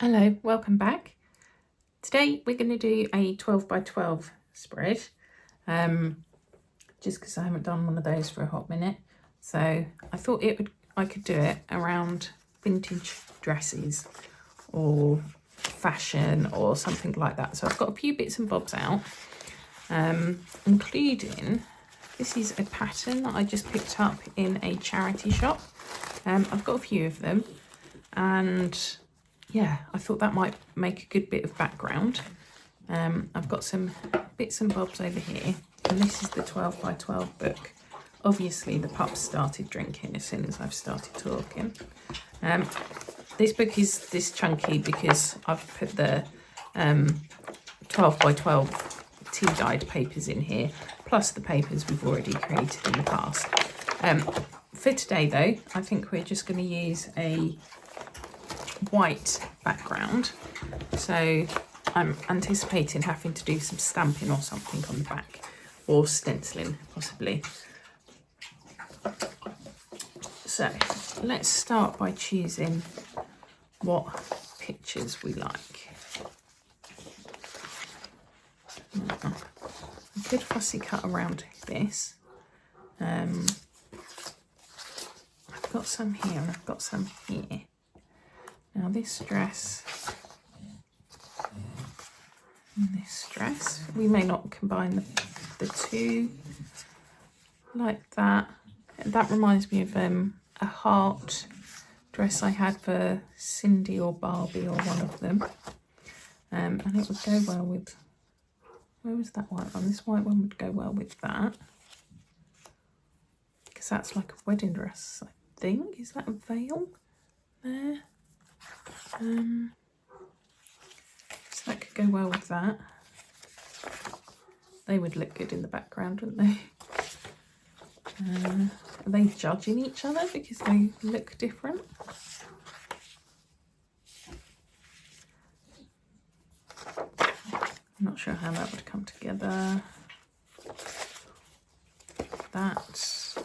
Hello, welcome back. Today we're going to do a 12 by 12 spread, just because I haven't done one of those for a hot minute. So I thought I could do it around vintage dresses or fashion or something like that. So I've got a few bits and bobs out, including, this is a pattern that I just picked up in a charity shop. I've got a few of them, and yeah, I thought that might make a good bit of background. I've got some bits and bobs over here, and this is the 12 by 12 book. Obviously the pups started drinking as soon as I've started talking. This book is this chunky because I've put the 12 by 12 tea dyed papers in here, plus the papers we've already created in the past. For today though, I think we're just going to use a white background, so I'm anticipating having to do some stamping or something on the back, or stenciling possibly. So let's start by choosing what pictures we like. I could fussy cut around this. I've got some here and I've got some here. Now this dress and this dress, we may not combine the two like that. That reminds me of a heart dress I had for Cindy or Barbie or one of them. And it would go well with, where was that white one? This white one would go well with that, because that's like a wedding dress, I think. Is that a veil there? So that could go well with that. They would look good in the background, wouldn't they? Are they judging each other because they look different? I'm not sure how that would come together. That's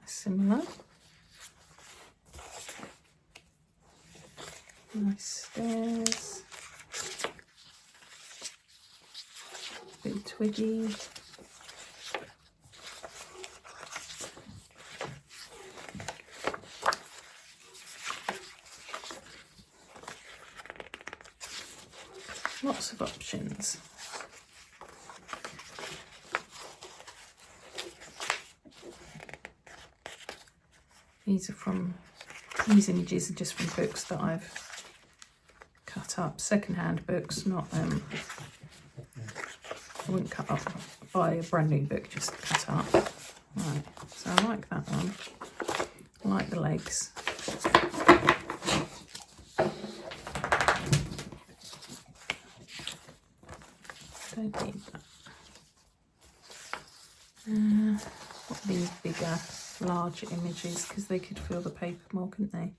similar. Nice stairs. Bit twiggy. Lots of options. These images are just from books that I've cut up, second-hand books, not I wouldn't cut up, buy a brand new book, just cut up. Right, so I like that one. I like the legs. Don't need that. What are these bigger, larger images, because they could fill the paper more, couldn't they?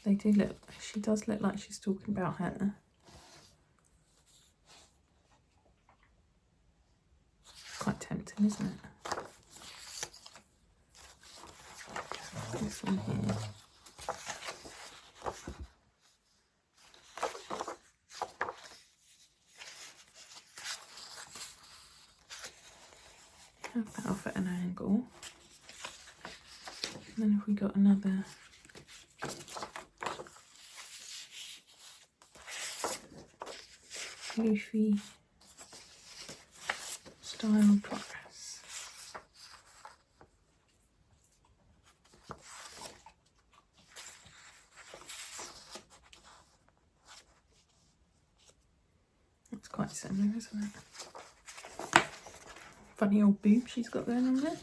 They do look, she does look like she's talking about her. Quite tempting, isn't it? This one here. Have that off at an angle. And then if we got another leafy style dress. That's quite similar, isn't it? Funny old boob she's got going on there.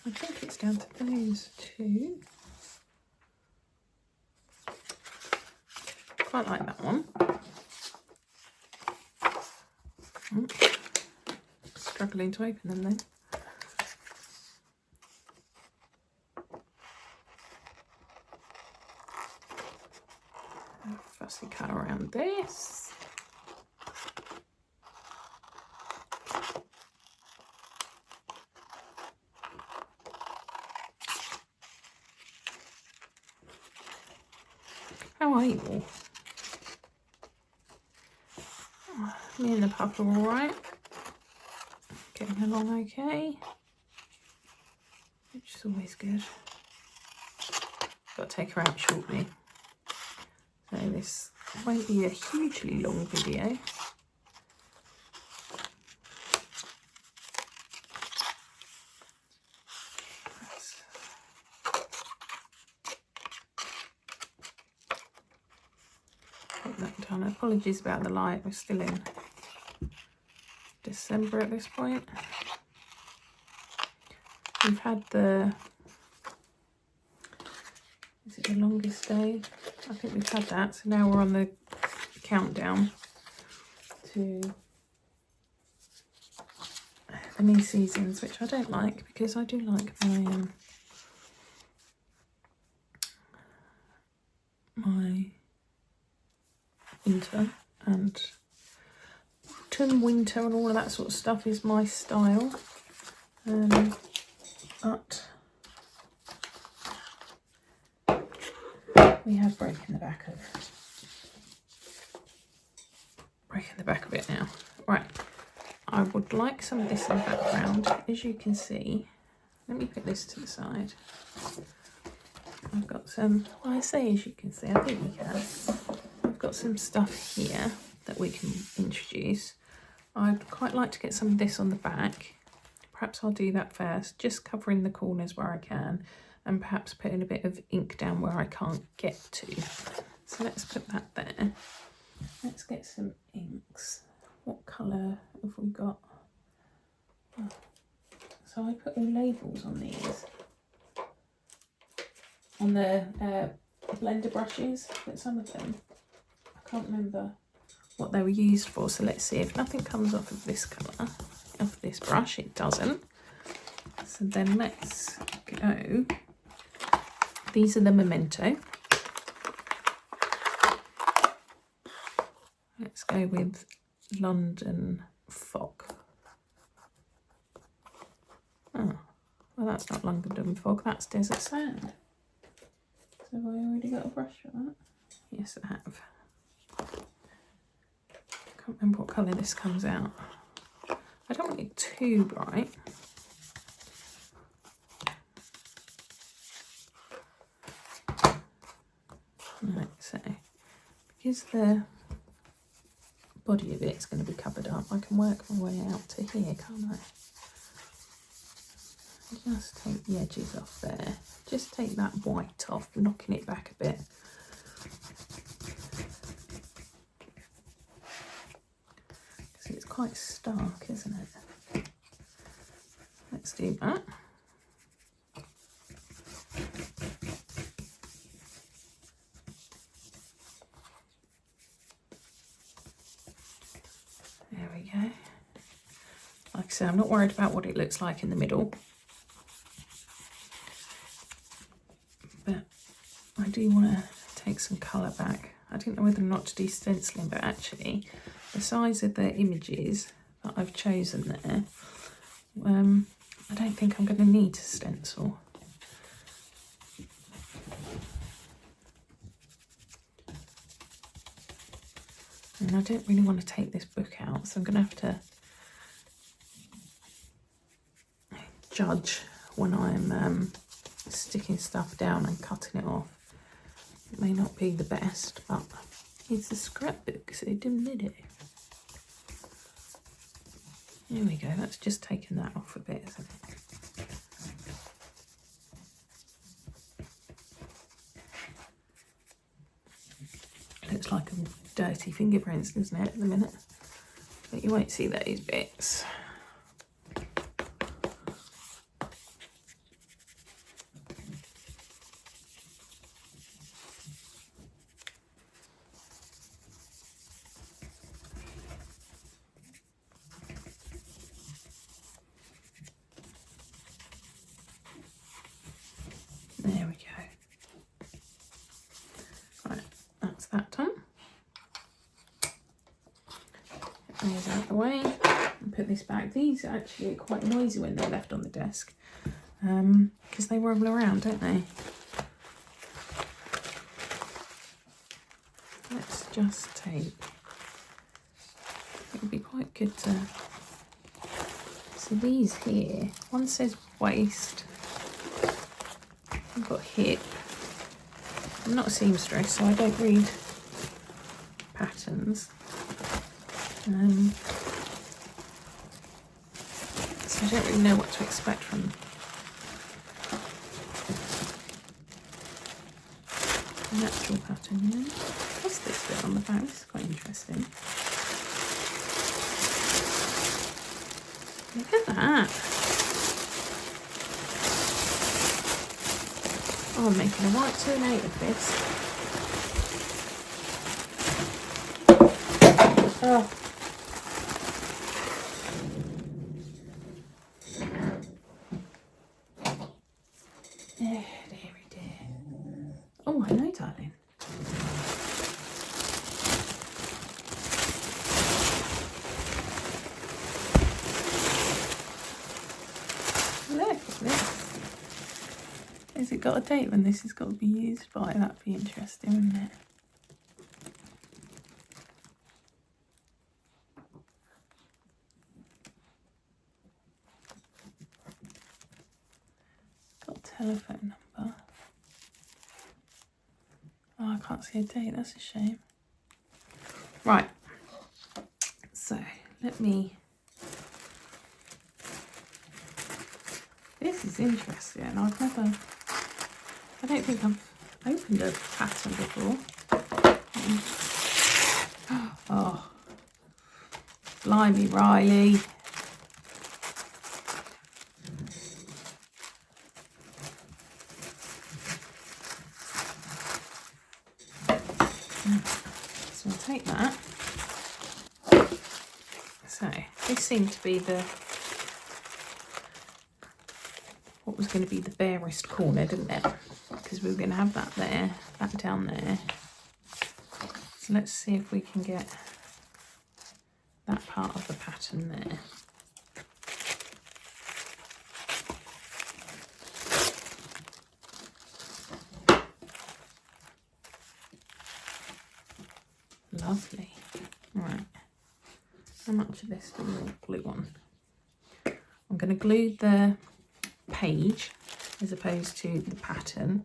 I think it's down to those two. Quite like that one. Struggling to open them then. glossy colour around this. How are you all? Oh, me and the pup are alright. Getting along okay. Which is always good. Got to take her out shortly. So this won't be a hugely long video. Put that done. Apologies about the light, we're still in December at this point. We've had the, is it the longest day? I think we've had that, so now we're on the countdown to the new seasons, which I don't like because I do like my winter, and autumn, winter and all of that sort of stuff is my style. But we have breaking the back of it now. Right, I would like some of this in the background. As you can see, let me put this to the side. I've got some, well, I say as you can see, I think we can. I've got some stuff here that we can introduce. I'd quite like to get some of this on the back. Perhaps I'll do that first, just covering the corners where I can, and perhaps putting a bit of ink down where I can't get to. So let's put that there. Let's get some inks. What colour have we got? Oh. So I put all labels on these. On the blender brushes, but some of them, I can't remember what they were used for. So let's see, if nothing comes off of this colour, off this brush, it doesn't. So then let's go. These are the Memento. Let's go with London Fog. Oh, well, that's not London Fog, that's Desert Sand. So have I already got a brush for that? Yes, I have. Can't remember what colour this comes out. I don't want it too bright. Right, so because the body of it's going to be covered up, I can work my way out to here, can't I? Just take the edges off there. Just take that white off, knocking it back a bit. Because it's quite stark, isn't it? Let's do that. There we go. Like I say, I'm not worried about what it looks like in the middle. But I do want to take some colour back. I didn't know whether or not to do stenciling, but actually the size of the images that I've chosen there, I don't think I'm going to need to stencil. And I don't really want to take this book out, so I'm going to have to judge when I'm sticking stuff down and cutting it off. It may not be the best, but it's a scrapbook, so it didn't need it. There we go, that's just taken that off a bit, isn't it? Looks like a dirty fingerprints, doesn't it, at the minute? But you won't see those bits. There we go. Right, that's that done. these out of the way and put this back. These actually are quite noisy when they're left on the desk because they roll around, don't they? Let's just take, it would be quite good to, so these here, one says waist, I've got hip. I'm not a seamstress, so I don't read patterns. So I don't really know what to expect from an actual pattern, you know. What's this bit on the back? This is quite interesting. Look at that. Oh, I'm making a right 2-8 of this. Oh. Dearie dear. Oh, I know, darling. Look at this. Has it got a date when this has got to be used by? That'd be interesting, wouldn't it? Got a telephone number. Oh, I can't see a date, that's a shame. Right, so let me, this is interesting. I don't think I've opened a pattern before. Oh, blimey, Riley. So I'll take that. So this seemed to be what was going to be the barest corner, didn't it? Because we were going to have that there, that down there. So let's see if we can get that part of the pattern there. Lovely. Right. How much of this do we want glue on? I'm going to glue the page as opposed to the pattern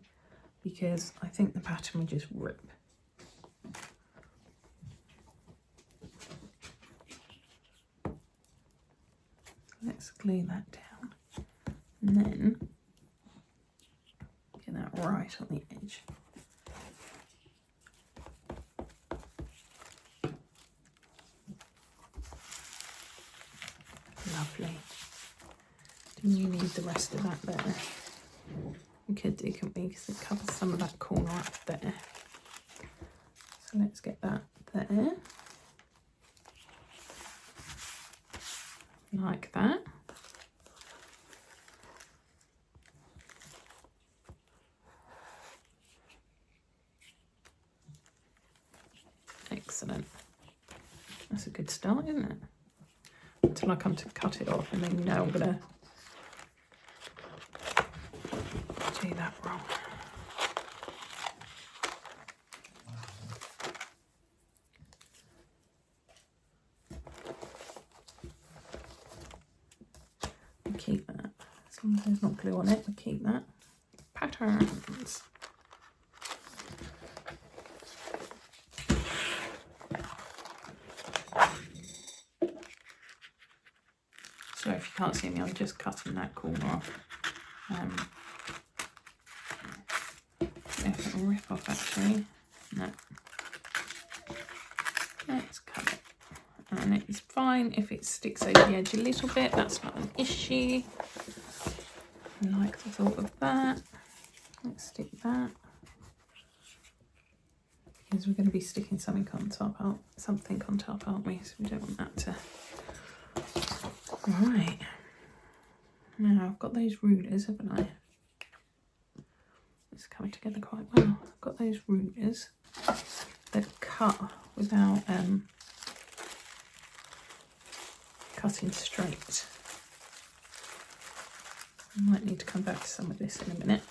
because I think the pattern would just rip. Let's glue that down and then get that right on the edge. Lovely. Do we need the rest of that there? We could do, couldn't we? Because it covers some of that corner up there. So let's get that there. Like that. Excellent. That's a good start, isn't it? Until I come to cut it off and then you know I'm gonna do that wrong. We'll keep that. As long as there's not glue on it, we'll keep that. Patterns. So if you can't see me, I'm just cutting that corner off. If it'll rip off actually. No. Let's cut it. And it's fine if it sticks over the edge a little bit, that's not an issue. I like the thought of that. Let's stick that. Because we're going to be sticking something on top, aren't we? So we don't want that to. Right. Now I've got those rulers, haven't I? It's coming together quite well. I've got those rulers that cut without cutting straight. I might need to come back to some of this in a minute.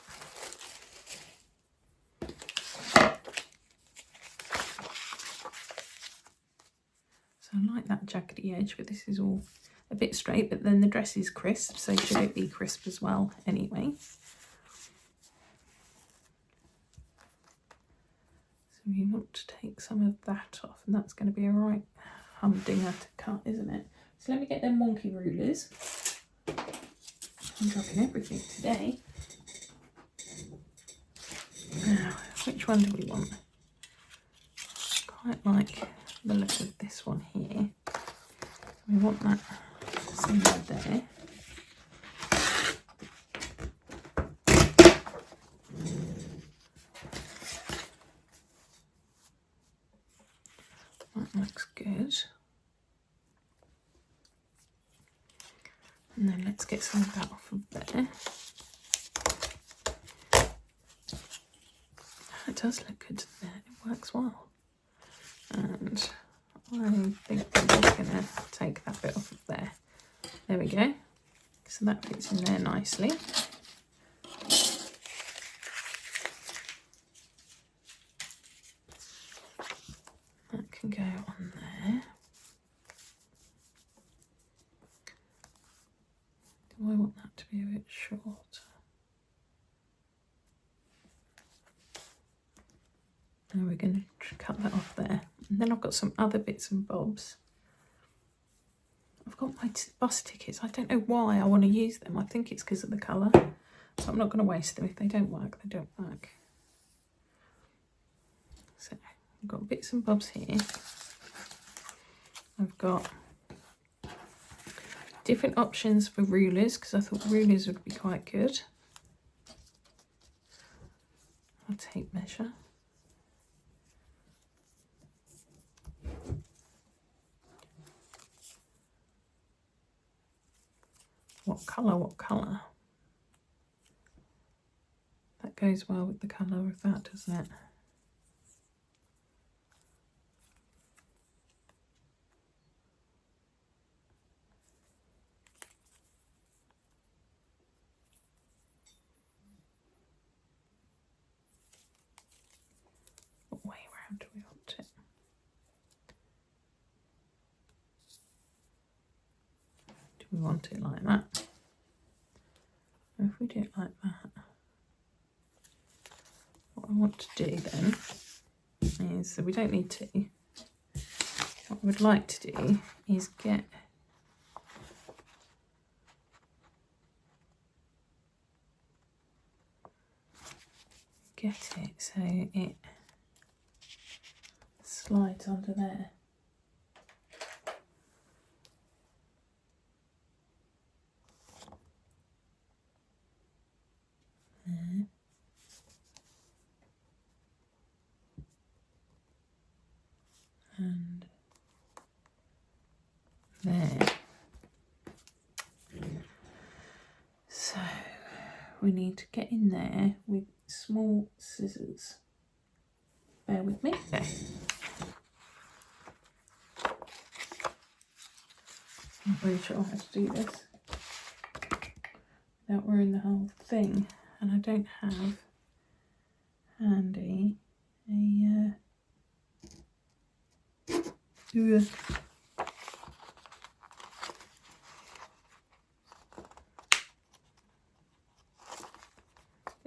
So I like that jaggedy edge, but this is all a bit straight, but then the dress is crisp, so should it be crisp as well anyway. So we want to take some of that off, and that's going to be a right humdinger to cut, isn't it? So let me get them wonky rulers. I'm dropping everything today. Now, which one do we want? Quite like the look of this one here. We want that somewhere there. That looks good. And then let's get some of that off of there. It does look good there, it works well. And I think I'm just going to take that bit off of there. There we go. So that fits in there nicely. That can go on there. Do I want that to be a bit short? Now we're going to cut that off there. And then I've got some other bits and bobs. I've got my bus tickets. I don't know why I want to use them. I think it's because of the colour. So I'm not going to waste them. If they don't work, they don't work. So I've got bits and bobs here. I've got different options for rulers, because I thought rulers would be quite good. I'll tape measure. What colour, what colour? That goes well with the colour of that, doesn't it? What way round do we want it? Do we want it like that? If we do it like that, what I want to do then is, so we don't need to, what I would like to do is get it so it slides under there. There. And there. So we need to get in there with small scissors. Bear with me. There. Not really sure how to do this without wearing the whole thing, and I don't have handy a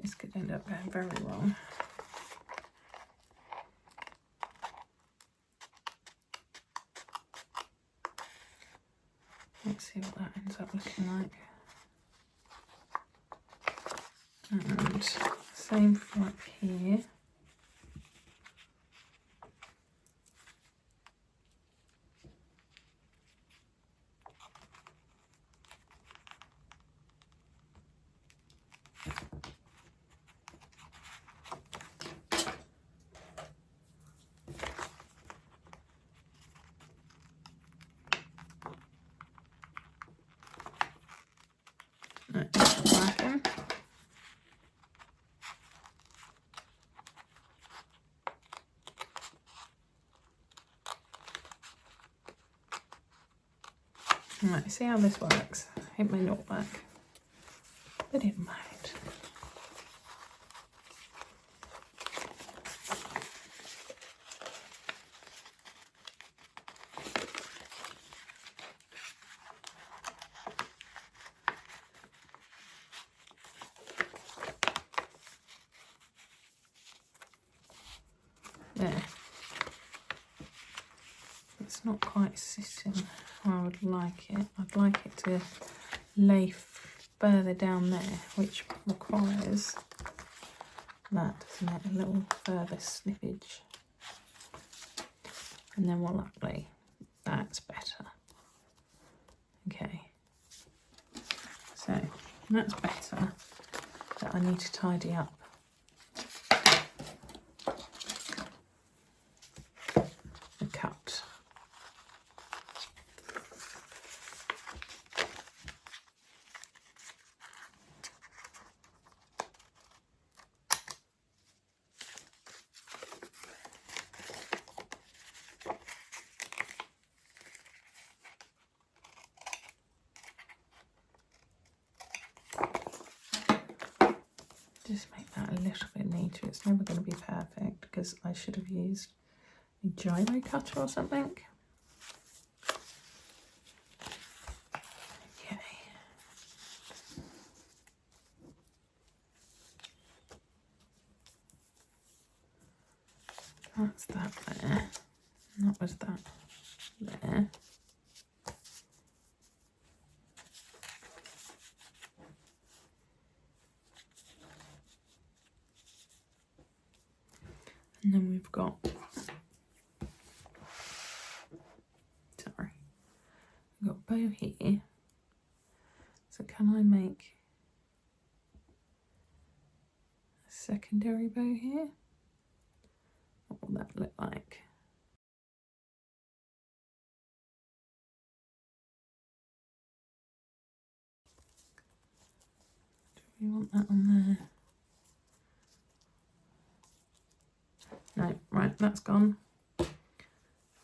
this could end up going very wrong. Let's see what that ends up looking like. And same for up here. Right, see how this works. It may not work, but it might. There. It's not quite sitting how I would like it. I'd like it to lay further down there, which requires that, doesn't it? A little further snippage. And then what lovely. That's better. Okay. So that's better, but I need to tidy up the cut. Just make that a little bit neater. It's never going to be perfect because I should have used a gyro cutter or something. Okay. That's that there. And that was that there. And then we've got, sorry, we've got a bow here. So can I make a secondary bow here? What will that look like? Do we want that on there? No, right, that's gone. I've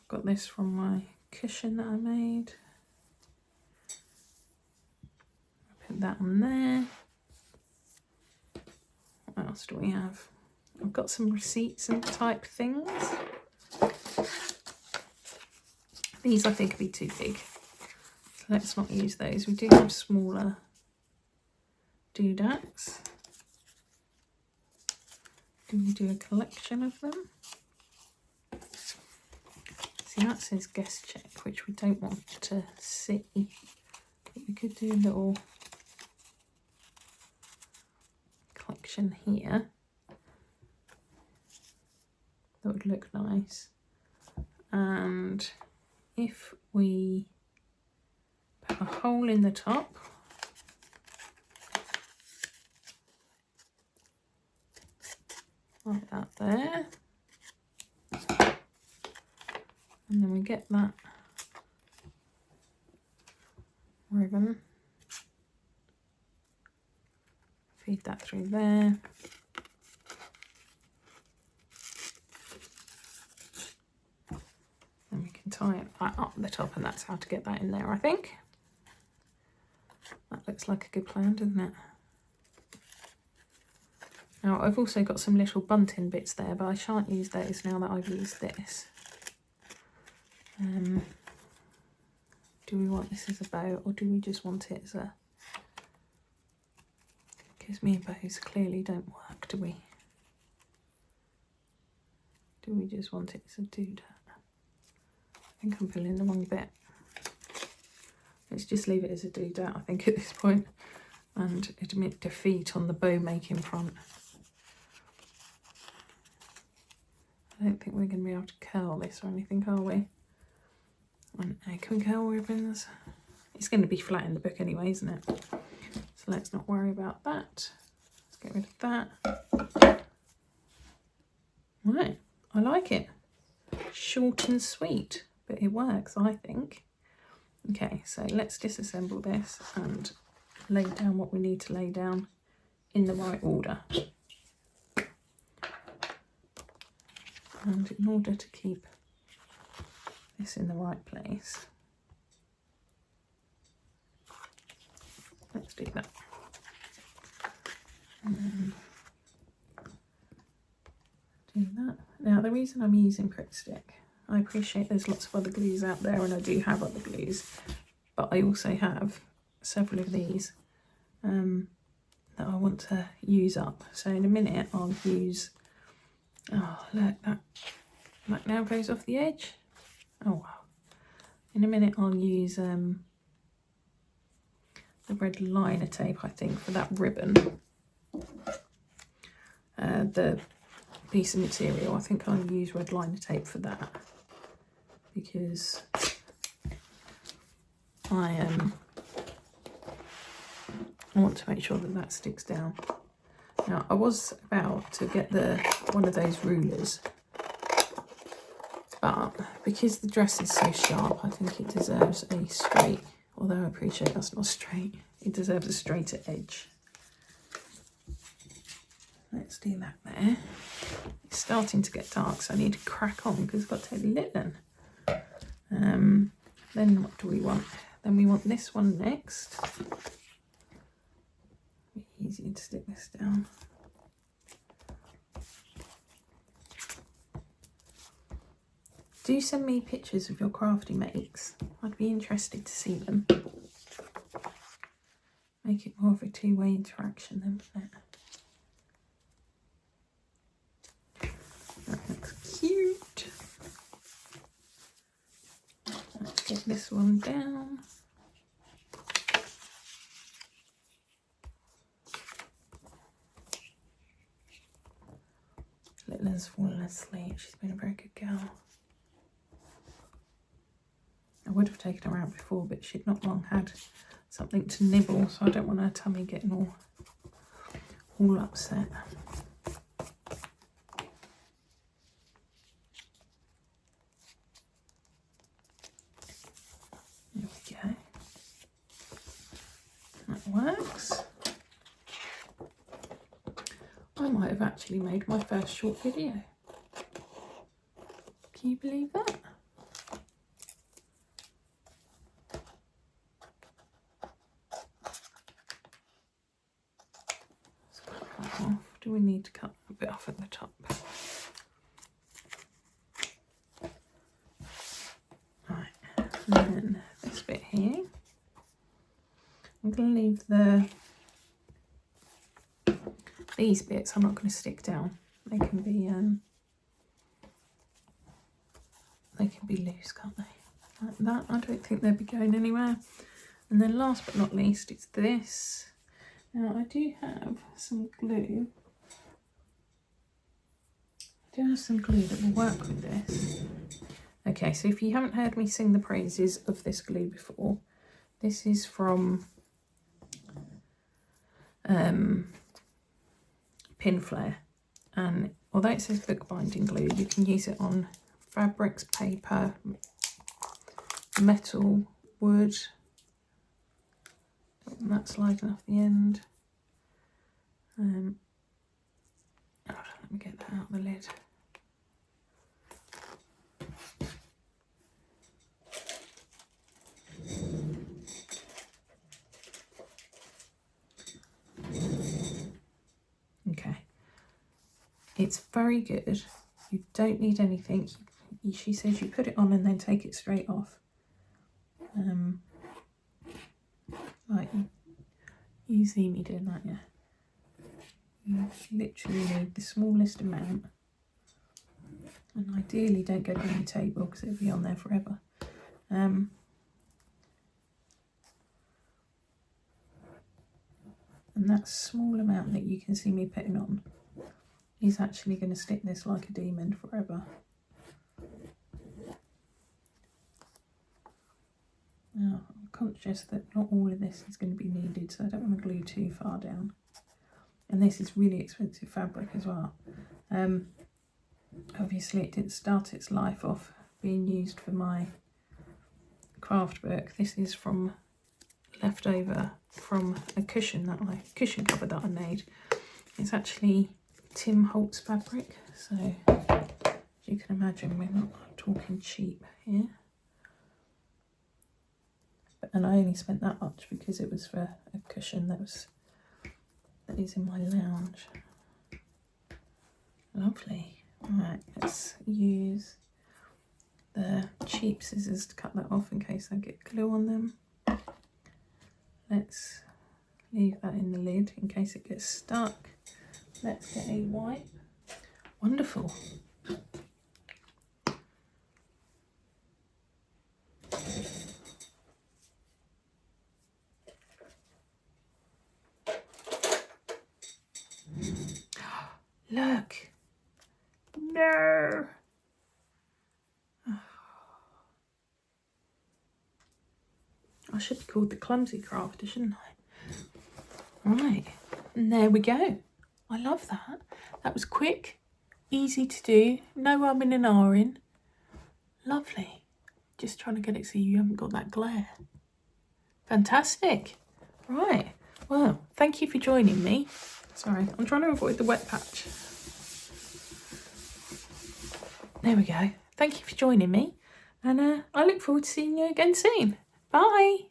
got this from my cushion that I made. Put that on there. What else do we have? I've got some receipts and type things. These I think would be too big. So let's not use those. We do have smaller doodads. Do we do a collection of them? See, that says guest check, which we don't want to see. But we could do a little collection here. That would look nice. And if we put a hole in the top, like that there, and then we get that ribbon, feed that through there, then we can tie it right up the top, and that's how to get that in there, I think. That looks like a good plan, doesn't it? Now I've also got some little bunting bits there, but I shan't use those now that I've used this. Do we want this as a bow, or do we just want it as a... Because me and bows clearly don't work, do we? Do we just want it as a doodad? I think I'm pulling the wrong bit. Let's just leave it as a doodad, I think, at this point, and admit defeat on the bow making front. I don't think we're going to be able to curl this or anything, are we? And can we curl ribbons? It's going to be flat in the book anyway, isn't it? So let's not worry about that. Let's get rid of that. Right, I like it. Short and sweet, but it works, I think. Okay, so let's disassemble this and lay down what we need to lay down in the right order. And in order to keep this in the right place, let's do that. And do that. Now the reason I'm using Pritt Stick, I appreciate there's lots of other glues out there, and I do have other glues, but I also have several of these that I want to use up. So in a minute I'll use, oh look, that now goes off the edge. Oh wow. In a minute I'll use the red liner tape, I think, for that ribbon. The piece of material, I think I'll use red liner tape for that, because I want to make sure that that sticks down. Now I was about to get one of those rulers, but because the dress is so sharp, I think it deserves a straight, although I appreciate that's not straight, it deserves a straighter edge. Let's do that there. It's starting to get dark, so I need to crack on because I've got to take the linen. Then what do we want? Then we want this one next. Easy to stick this down. Do send me pictures of your crafty makes. I'd be interested to see them. Make it more of a two-way interaction then, wouldn't it? That looks cute. Let's get this one down. Littler's fallen asleep. She's been a very good girl. I would have taken her out before, but she'd not long had something to nibble, so I don't want her tummy getting all upset. There we go. That works. I might have actually made my first short video. Can you believe that? Let's cut that off. Do we need to cut a bit off at the top? Right, and then this bit here. I'm going to leave these bits, I'm not going to stick down. They can be loose, can't they? Like that. I don't think they'll be going anywhere. And then last but not least, it's this. Now I do have some glue. I do have some glue that will work with this. Okay, so if you haven't heard me sing the praises of this glue before, this is from Pinflair, and although it says bookbinding glue, you can use it on fabrics, paper, metal, wood. And that's sliding off the end. Hold on, let me get that out of the lid. Okay, it's very good. You don't need anything. She says you put it on and then take it straight off. Like you see me doing that, yeah. You literally need the smallest amount, and ideally don't go down the table because it'll be on there forever. And that small amount that you can see me putting on is actually going to stick this like a demon forever. Now, I'm conscious that not all of this is going to be needed, so I don't want to glue too far down. And this is really expensive fabric as well. Obviously it didn't start its life off being used for my craft book. This is from leftover from a cushion cover that I made. It's actually Tim Holtz fabric, so as you can imagine we're not talking cheap here. But and I only spent that much because it was for a cushion that is in my lounge. Lovely. Right, let's use the cheap scissors to cut that off in case I get glue on them. Let's leave that in the lid in case it gets stuck. Let's get a wipe. Wonderful. Look. No. I should be called the clumsy crafter, shouldn't I? Right, and there we go. I love that. That was quick, easy to do, no umming and ahhing. Lovely. Just trying to get it so you haven't got that glare. Fantastic. Right, well, thank you for joining me. Sorry, I'm trying to avoid the wet patch. There we go. Thank you for joining me, and I look forward to seeing you again soon. Bye.